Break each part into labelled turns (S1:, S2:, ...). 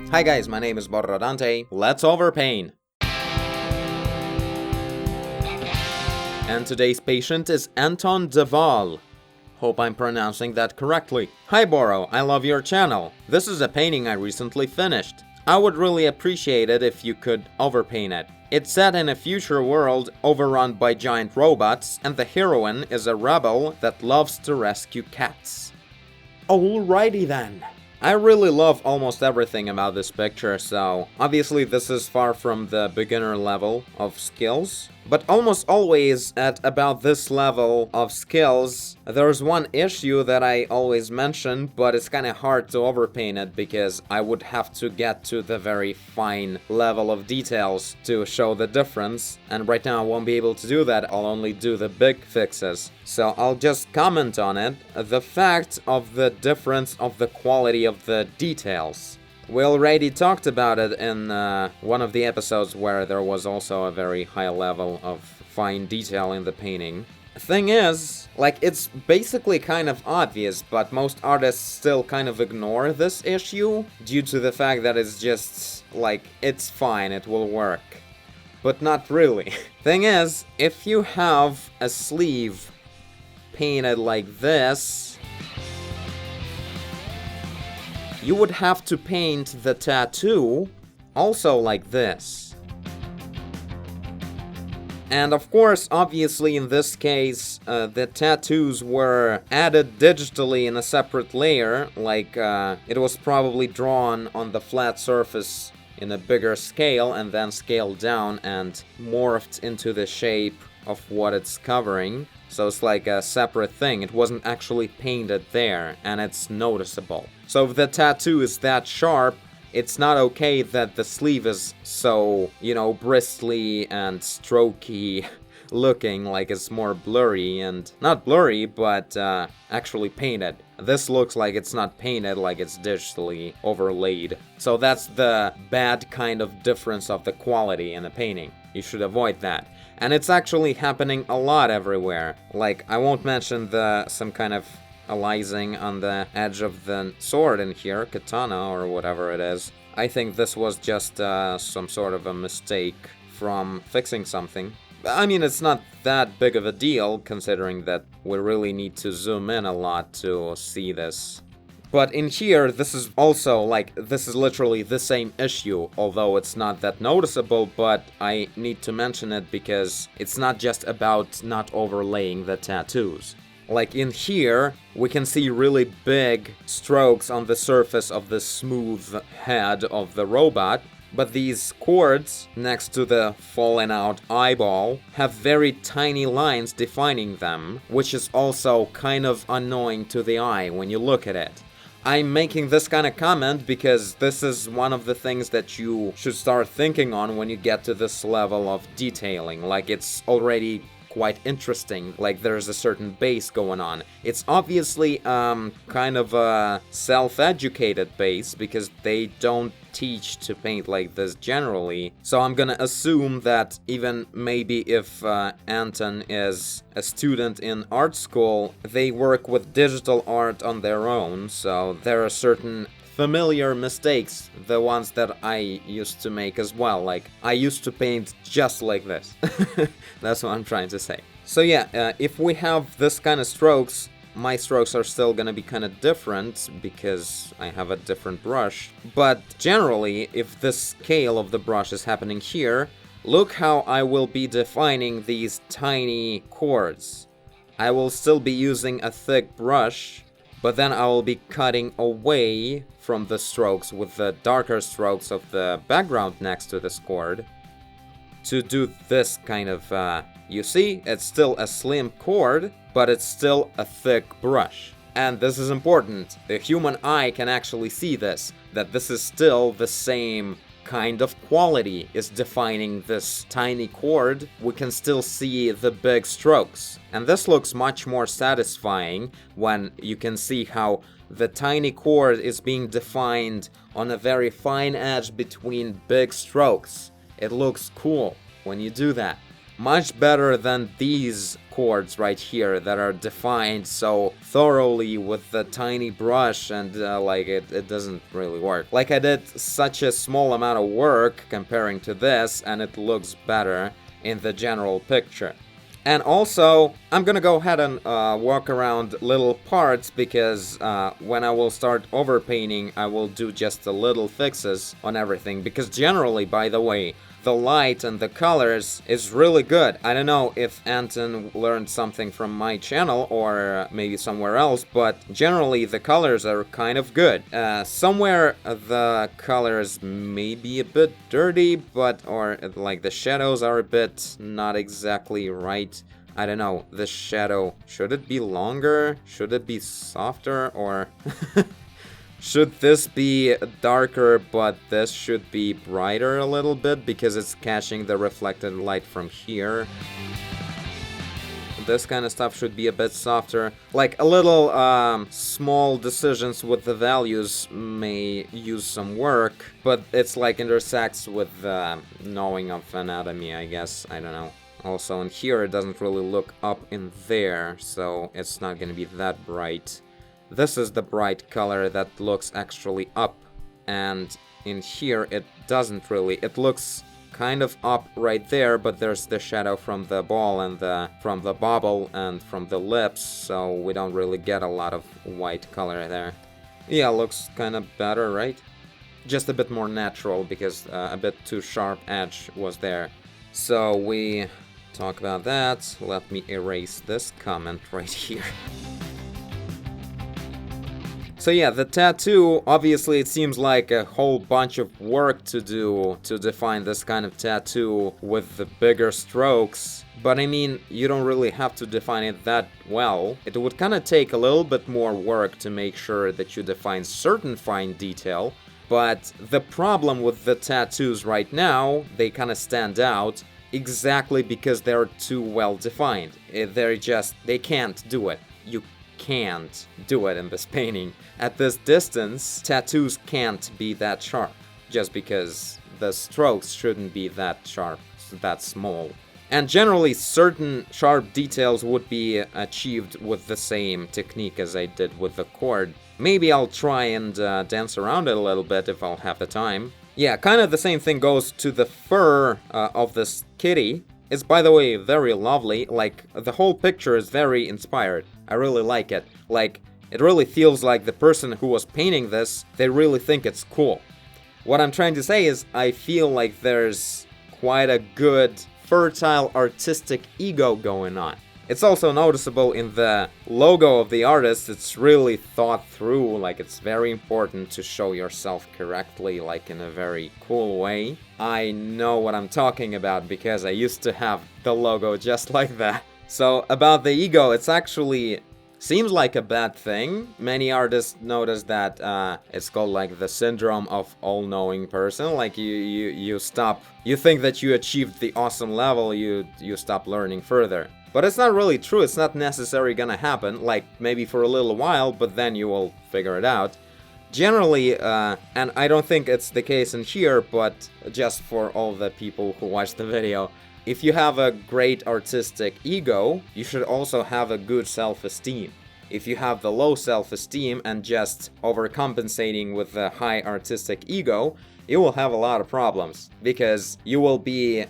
S1: Hi guys, my name is Borradante. Let's overpaint. And today's patient is Anton Deval. Hope I'm pronouncing that correctly. Hi Boro, I love your channel. This is a painting I recently finished. I would really appreciate it if you could overpaint it. It's set in a future world overrun by giant robots, and the heroine is a rebel that loves to rescue cats. Alrighty then. I really love almost everything about this picture, so obviously this is far from the beginner level of skills. But almost always at about this level of skills, there's one issue that I always mention, but it's kinda hard to overpaint it because I would have to get to the very fine level of details to show the difference, and right now I won't be able to do that, I'll only do the big fixes. So I'll just comment on it, the fact of the difference of the quality of the details. We already talked about it in one of the episodes where there was also a very high level of fine detail in the painting. Thing is, like, it's basically kind of obvious, but most artists still kind of ignore this issue due to the fact that it's just, like, it's fine, it will work. But not really. Thing is, if you have a sleeve painted like this, you would have to paint the tattoo also like this. And of course, obviously in this case, the tattoos were added digitally in a separate layer, like it was probably drawn on the flat surface in a bigger scale and then scaled down and morphed into the shape of what it's covering. So it's like a separate thing, it wasn't actually painted there, and it's noticeable. So if the tattoo is that sharp, it's not okay that the sleeve is so, you know, bristly and strokey looking, like it's more blurry, and not blurry, but actually painted. This looks like it's not painted, like it's digitally overlaid. So that's the bad kind of difference of the quality in the painting. You should avoid that. And it's actually happening a lot everywhere. Like, I won't mention some kind of alizing on the edge of the sword in here, katana or whatever it is. I think this was just some sort of a mistake from fixing something. I mean, it's not that big of a deal, considering that we really need to zoom in a lot to see this. But in here, this is also, like, this is literally the same issue, although it's not that noticeable, but I need to mention it because it's not just about not overlaying the tattoos. Like in here, we can see really big strokes on the surface of the smooth head of the robot, but these cords next to the fallen out eyeball have very tiny lines defining them, which is also kind of annoying to the eye when you look at it. I'm making this kind of comment because this is one of the things that you should start thinking on when you get to this level of detailing. Like, it's already quite interesting, like there's a certain base going on. It's obviously kind of a self-educated base because they don't teach to paint like this generally. So I'm gonna assume that even maybe if Anton is a student in art school, they work with digital art on their own, so there are certain familiar mistakes, the ones that I used to make as well. Like, I used to paint just like this. That's what I'm trying to say. So yeah, if we have this kind of strokes, my strokes are still gonna be kind of different because I have a different brush. But generally, if the scale of the brush is happening here, look how I will be defining these tiny chords. I will still be using a thick brush, but then I will be cutting away from the strokes with the darker strokes of the background next to this chord to do this kind of, you see, it's still a slim chord, but it's still a thick brush. And this is important. The human eye can actually see this, that this is still the same kind of quality is defining this tiny chord. We can still see the big strokes. And this looks much more satisfying when you can see how the tiny chord is being defined on a very fine edge between big strokes. It looks cool when you do that. much better than these chords right here that are defined so thoroughly with the tiny brush, and like it doesn't really work. Like, I did such a small amount of work comparing to this, and it looks better in the general picture. And also, I'm gonna go ahead and walk around little parts, because when I will start overpainting, I will do just the little fixes on everything. Because generally, by the way, the light and the colors is really good. I don't know if Anton learned something from my channel or maybe somewhere else, but generally the colors are kind of good. Somewhere the colors may be a bit dirty, or like the shadows are a bit not exactly right. I don't know, the shadow, should it be longer? Should it be softer? Or should this be darker, but this should be brighter a little bit because it's catching the reflected light from here? This kind of stuff should be a bit softer. Like, a little small decisions with the values may use some work, but it's like intersects with knowing of anatomy, I guess. I don't know. Also, in here it doesn't really look up in there, so it's not gonna be that bright. This is the bright color that looks actually up, and in here it doesn't really. It looks kind of up right there, but there's the shadow from the ball and from the bubble and from the lips, so we don't really get a lot of white color there. Yeah, looks kind of better, right? Just a bit more natural, because a bit too sharp edge was there. So we talk about that. Let me erase this comment right here. So yeah, the tattoo, obviously it seems like a whole bunch of work to do to define this kind of tattoo with the bigger strokes. But I mean, you don't really have to define it that well. It would kind of take a little bit more work to make sure that you define certain fine detail. But the problem with the tattoos right now, they kind of stand out exactly because they're too well defined. They can't do it. You can't do it in this painting. At this distance, tattoos can't be that sharp, just because the strokes shouldn't be that sharp, that small. And generally, certain sharp details would be achieved with the same technique as I did with the cord. Maybe I'll try and dance around it a little bit if I'll have the time. Yeah, kind of the same thing goes to the fur of this kitty. It's, by the way, very lovely. Like, the whole picture is very inspired. I really like it. Like, it really feels like the person who was painting this, they really think it's cool. What I'm trying to say is, I feel like there's quite a good, fertile, artistic ego going on. It's also noticeable in the logo of the artist. It's really thought through, like it's very important to show yourself correctly, like in a very cool way. I know what I'm talking about because I used to have the logo just like that. So about the ego, it's actually seems like a bad thing. Many artists notice that it's called like the syndrome of all-knowing person. Like you think that you achieved the awesome level, you stop learning further. But it's not really true. It's not necessarily gonna happen, like maybe for a little while, but then you will figure it out. Generally, and I don't think it's the case in here, but just for all the people who watch the video, if you have a great artistic ego, you should also have a good self-esteem. If you have the low self-esteem and just overcompensating with the high artistic ego, you will have a lot of problems, because you will be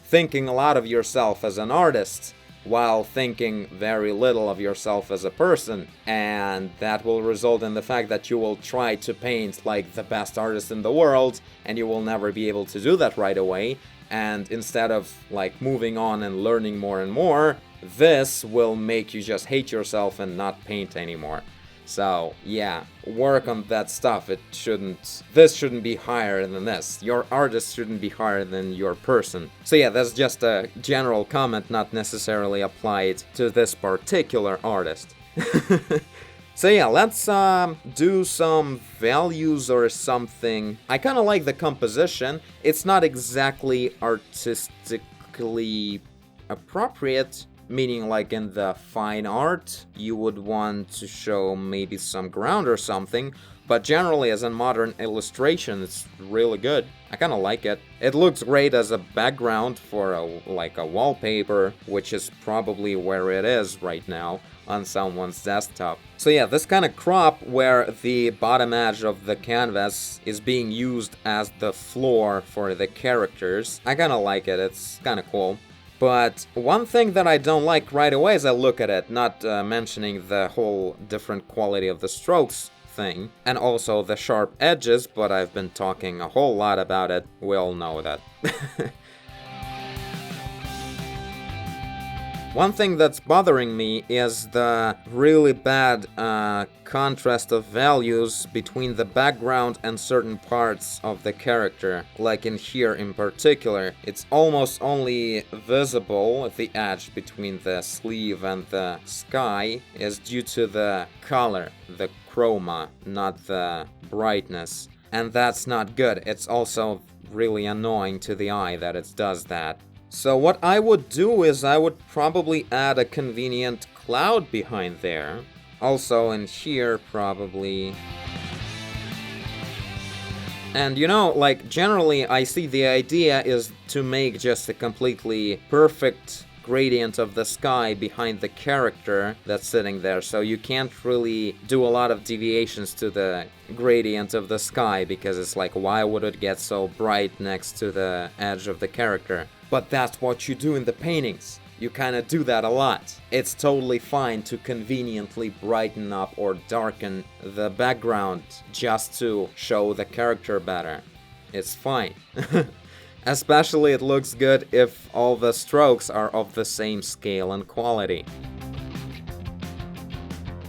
S1: thinking a lot of yourself as an artist, while thinking very little of yourself as a person, and that will result in the fact that you will try to paint like the best artist in the world, and you will never be able to do that right away, and instead of like moving on and learning more and more, this will make you just hate yourself and not paint anymore. So yeah, work on that stuff. This shouldn't be higher than this. Your artist shouldn't be higher than your person. So yeah, that's just a general comment, not necessarily applied to this particular artist. So yeah, let's do some values or something. I kind of like the composition. It's not exactly artistically appropriate, meaning like in the fine art, you would want to show maybe some ground or something, But generally, as a modern illustration, it's really good. I kind of like it. It looks great as a background for like a wallpaper, which is probably where it is right now on someone's desktop. So yeah, this kind of crop where the bottom edge of the canvas is being used as the floor for the characters, I kind of like it. It's kind of cool. But one thing that I don't like right away as I look at it, not mentioning the whole different quality of the strokes thing, and also the sharp edges, but I've been talking a whole lot about it, we all know that. One thing that's bothering me is the really bad contrast of values between the background and certain parts of the character. Like in here in particular, it's almost only visible, the edge between the sleeve and the sky is due to the color, the chroma, not the brightness. And that's not good. It's also really annoying to the eye that it does that. So what I would do is I would probably add a convenient cloud behind there. Also in here, probably. And you know, like, generally I see the idea is to make just a completely perfect gradient of the sky behind the character that's sitting there, so you can't really do a lot of deviations to the gradient of the sky, because it's like, why would it get so bright next to the edge of the character? But that's what you do in the paintings. You kind of do that a lot. It's totally fine to conveniently brighten up or darken the background just to show the character better. It's fine. Especially it looks good if all the strokes are of the same scale and quality.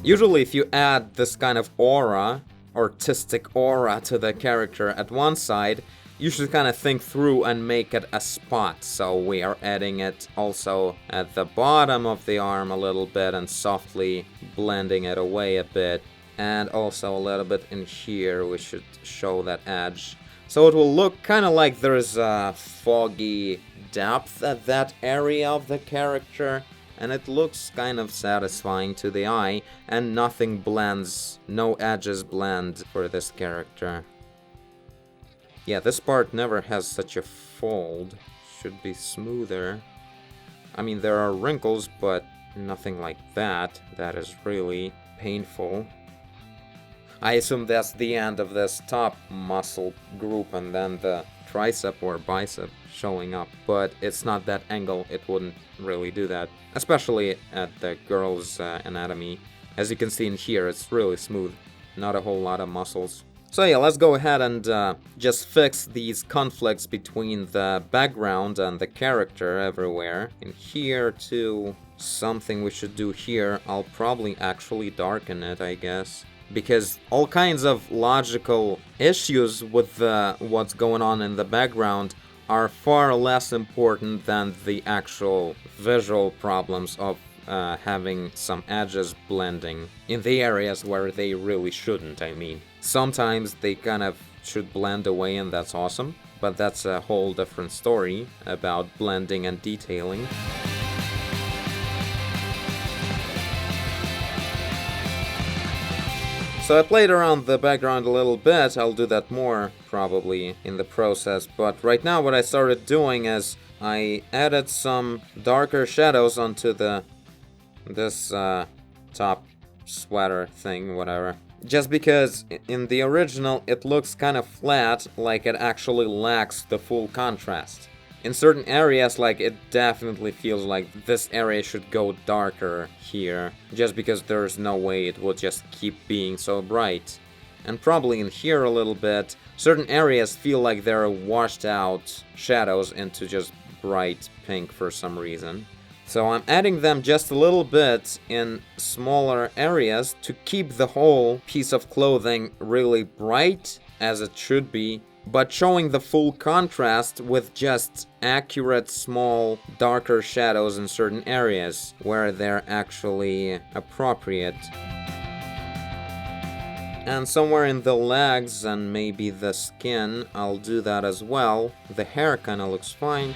S1: Usually if you add this kind of aura, artistic aura to the character at one side, you should kind of think through and make it a spot. So we are adding it also at the bottom of the arm a little bit and softly blending it away a bit. And also a little bit in here we should show that edge. So it will look kind of like there's a foggy depth at that area of the character. And it looks kind of satisfying to the eye. And nothing blends, no edges blend for this character. Yeah, this part never has such a fold. Should be smoother. I mean, there are wrinkles, but nothing like that. That is really painful. I assume that's the end of this top muscle group and then the tricep or bicep showing up. But it's not that angle, it wouldn't really do that. Especially at the girl's anatomy. As you can see in here, it's really smooth. Not a whole lot of muscles. So yeah, let's go ahead and just fix these conflicts between the background and the character everywhere. In here too, something we should do here, I'll probably actually darken it, I guess. Because all kinds of logical issues with what's going on in the background are far less important than the actual visual problems of having some edges blending in the areas where they really shouldn't, I mean. Sometimes they kind of should blend away and that's awesome, but that's a whole different story about blending and detailing. So I played around the background a little bit. I'll do that more probably in the process, but right now what I started doing is I added some darker shadows onto this top sweater thing, whatever. Just because in the original it looks kind of flat, like it actually lacks the full contrast. In certain areas, like, it definitely feels like this area should go darker here, just because there's no way it will just keep being so bright. And probably in here a little bit, certain areas feel like they're washed out shadows into just bright pink for some reason. So I'm adding them just a little bit in smaller areas to keep the whole piece of clothing really bright, as it should be, but showing the full contrast with just accurate, small, darker shadows in certain areas where they're actually appropriate. And somewhere in the legs and maybe the skin, I'll do that as well. The hair kinda looks fine.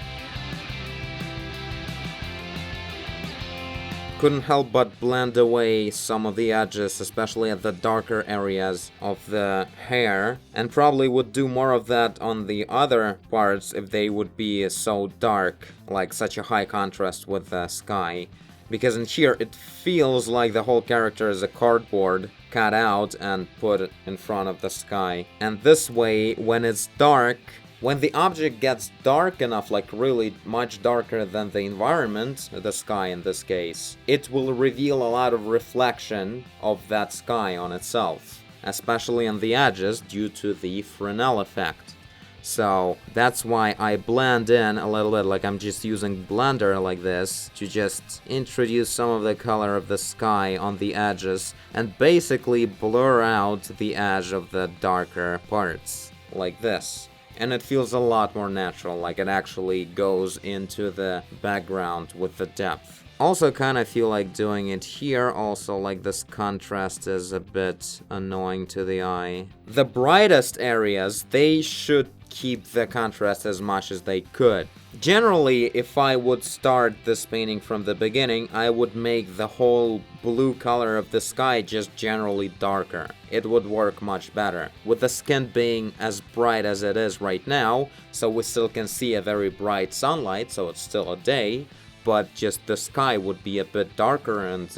S1: couldn't help but blend away some of the edges, especially at the darker areas of the hair, and probably would do more of that on the other parts if they would be so dark, like such a high contrast with the sky. Because in here it feels like the whole character is a cardboard cut out and put in front of the sky. And this way, when it's dark, when the object gets dark enough, like really much darker than the environment, the sky in this case, it will reveal a lot of reflection of that sky on itself, especially on the edges due to the Fresnel effect. So that's why I blend in a little bit, like I'm just using Blender like this to just introduce some of the color of the sky on the edges and basically blur out the edge of the darker parts, like this. And it feels a lot more natural, like it actually goes into the background with the depth. Also kind of feel like doing it here, also like this contrast is a bit annoying to the eye. The brightest areas, they should keep the contrast as much as they could. Generally, if I would start this painting from the beginning, I would make the whole blue color of the sky just generally darker. It would work much better. With the skin being as bright as it is right now, so we still can see a very bright sunlight, so it's still a day, but just the sky would be a bit darker and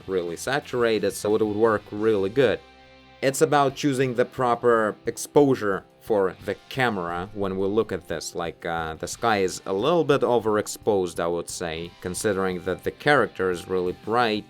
S1: really saturated, so it would work really good. It's about choosing the proper exposure for the camera when we look at this. Like, the sky is a little bit overexposed, I would say, considering that the character is really bright.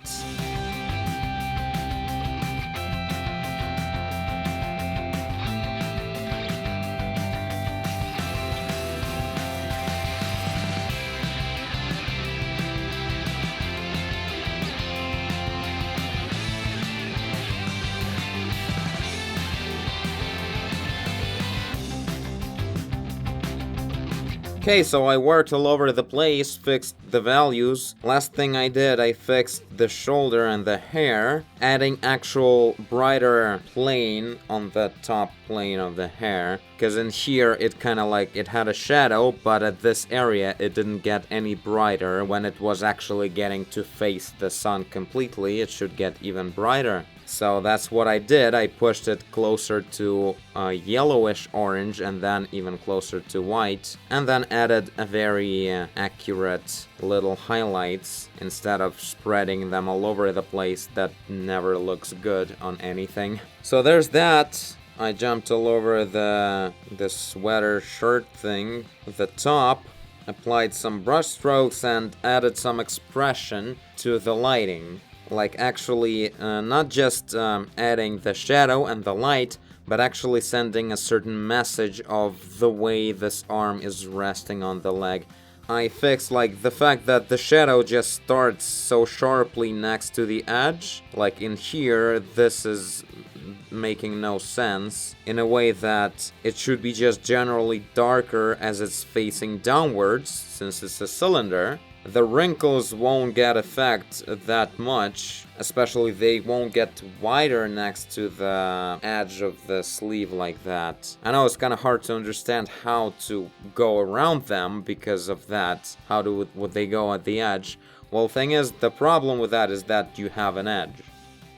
S1: Okay, so I worked all over the place, fixed the values. Last thing I did, I fixed the shoulder and the hair, adding actual brighter plane on the top plane of the hair. Because in here, it kind of like, it had a shadow, but at this area, it didn't get any brighter. When it was actually getting to face the sun completely, it should get even brighter. So that's what I did. I pushed it closer to yellowish orange and then even closer to white, and then added a very accurate little highlights instead of spreading them all over the place. That never looks good on anything. So there's that. I jumped all over the sweater shirt thing, the top, applied some brush strokes and added some expression to the lighting. Like actually not just adding the shadow and the light, but actually sending a certain message of the way this arm is resting on the leg. I fixed like the fact that the shadow just starts so sharply next to the edge. Like in here, this is making no sense, in a way that it should be just generally darker as it's facing downwards, since it's a cylinder. The wrinkles won't get effect that much, especially they won't get wider next to the edge of the sleeve like that. I know it's kind of hard to understand how to go around them because of that. How would they go at the edge? Well, thing is, the problem with that is that you have an edge.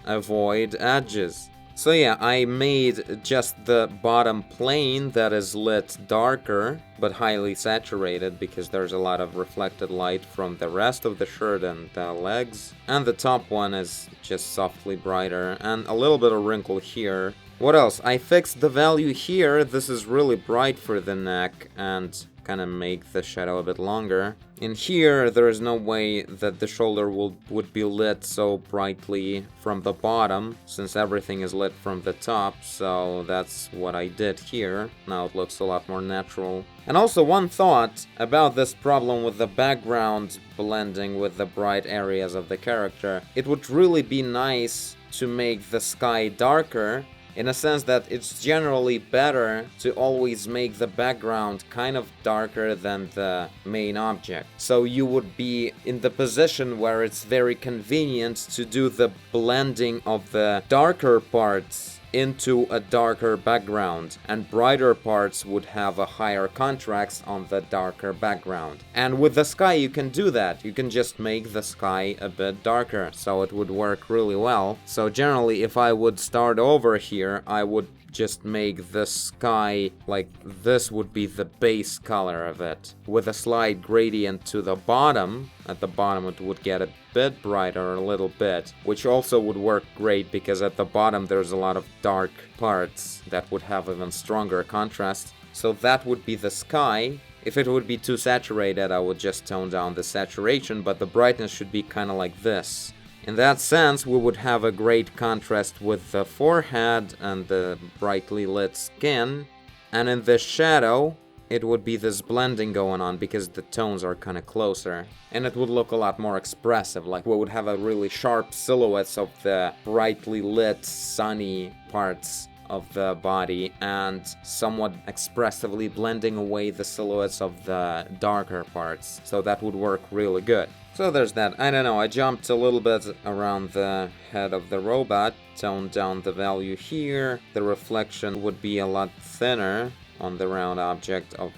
S1: Avoid edges. So yeah, I made just the bottom plane that is lit darker, but highly saturated because there's a lot of reflected light from the rest of the shirt and the legs. And the top one is just softly brighter, and a little bit of wrinkle here. What else? I fixed the value here. This is really bright for the neck, and kind of make the shadow a bit longer. In here, there is no way that the shoulder would be lit so brightly from the bottom, since everything is lit from the top, so that's what I did here. Now it looks a lot more natural. And also one thought about this problem with the background blending with the bright areas of the character. It would really be nice to make the sky darker, in a sense that it's generally better to always make the background kind of darker than the main object. So you would be in the position where it's very convenient to do the blending of the darker parts into a darker background, and brighter parts would have a higher contrast on the darker background. And with the sky you can do that. You can just make the sky a bit darker, so it would work really well. So generally, if I would start over here, I would just make the sky like this would be the base color of it, with a slight gradient to the bottom. At the bottom it would get a bit brighter a little bit, which also would work great because at the bottom there's a lot of dark parts that would have even stronger contrast. So that would be the sky. If it would be too saturated, I would just tone down the saturation, but the brightness should be kind of like this. In that sense, we would have a great contrast with the forehead and the brightly lit skin. And in the shadow, it would be this blending going on because the tones are kind of closer. And it would look a lot more expressive, like we would have a really sharp silhouettes of the brightly lit, sunny parts of the body and somewhat expressively blending away the silhouettes of the darker parts. So that would work really good. So there's that. I don't know, I jumped a little bit around the head of the robot, toned down the value here. The reflection would be a lot thinner on the round object of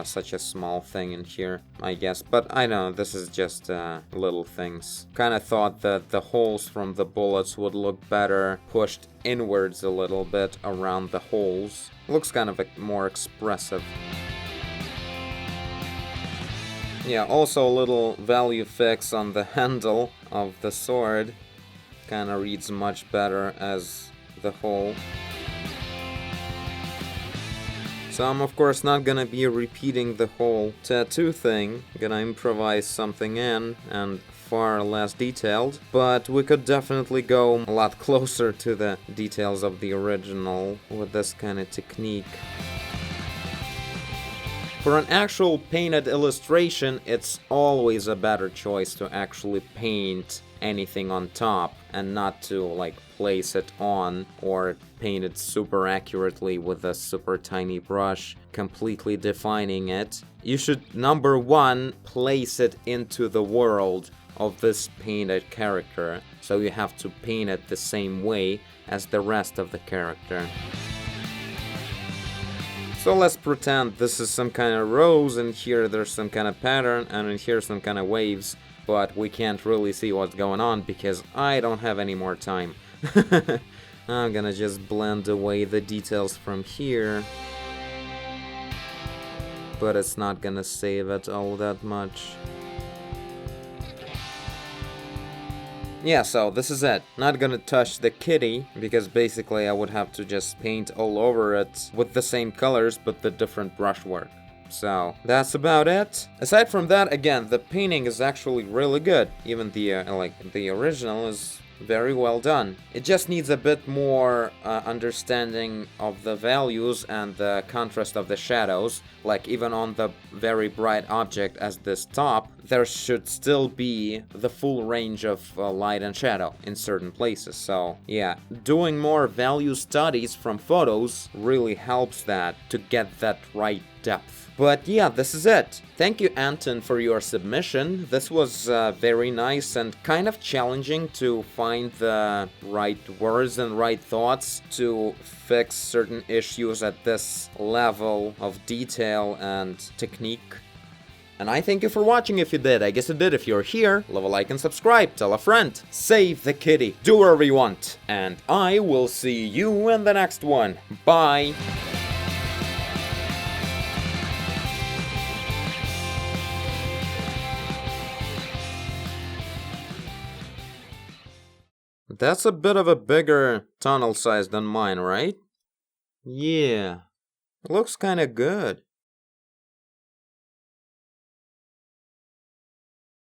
S1: such a small thing in here, I guess. But I know, this is just little things. Kind of thought that the holes from the bullets would look better pushed inwards a little bit around the holes. Looks kind of more expressive. Yeah, also a little value fix on the handle of the sword. Kinda reads much better as the whole. So I'm of course not gonna be repeating the whole tattoo thing. Gonna improvise something in and far less detailed. But we could definitely go a lot closer to the details of the original with this kind of technique. For an actual painted illustration, it's always a better choice to actually paint anything on top and not to like place it on or paint it super accurately with a super tiny brush, completely defining it. You should, number one, place it into the world of this painted character, so you have to paint it the same way as the rest of the character. So let's pretend this is some kind of rose, and here there's some kind of pattern, and in here some kind of waves, but we can't really see what's going on because I don't have any more time. I'm gonna just blend away the details from here, but it's not gonna save it all that much. Yeah, so this is it. Not gonna touch the kitty, because basically I would have to just paint all over it with the same colors, but the different brushwork. So, that's about it. Aside from that, again, the painting is actually really good. Even the original is very well done. It just needs a bit more understanding of the values and the contrast of the shadows. Like even on the very bright object as this top, there should still be the full range of light and shadow in certain places. So yeah, doing more value studies from photos really helps that to get that right depth. But yeah, this is it. Thank you, Anton, for your submission. This was very nice and kind of challenging to find the right words and right thoughts to fix certain issues at this level of detail and technique. And I thank you for watching if you did. I guess you did if you're here. Leave a like and subscribe. Tell a friend. Save the kitty. Do whatever you want. And I will see you in the next one. Bye. That's a bit of a bigger tunnel size than mine, right? Yeah. Looks kinda good.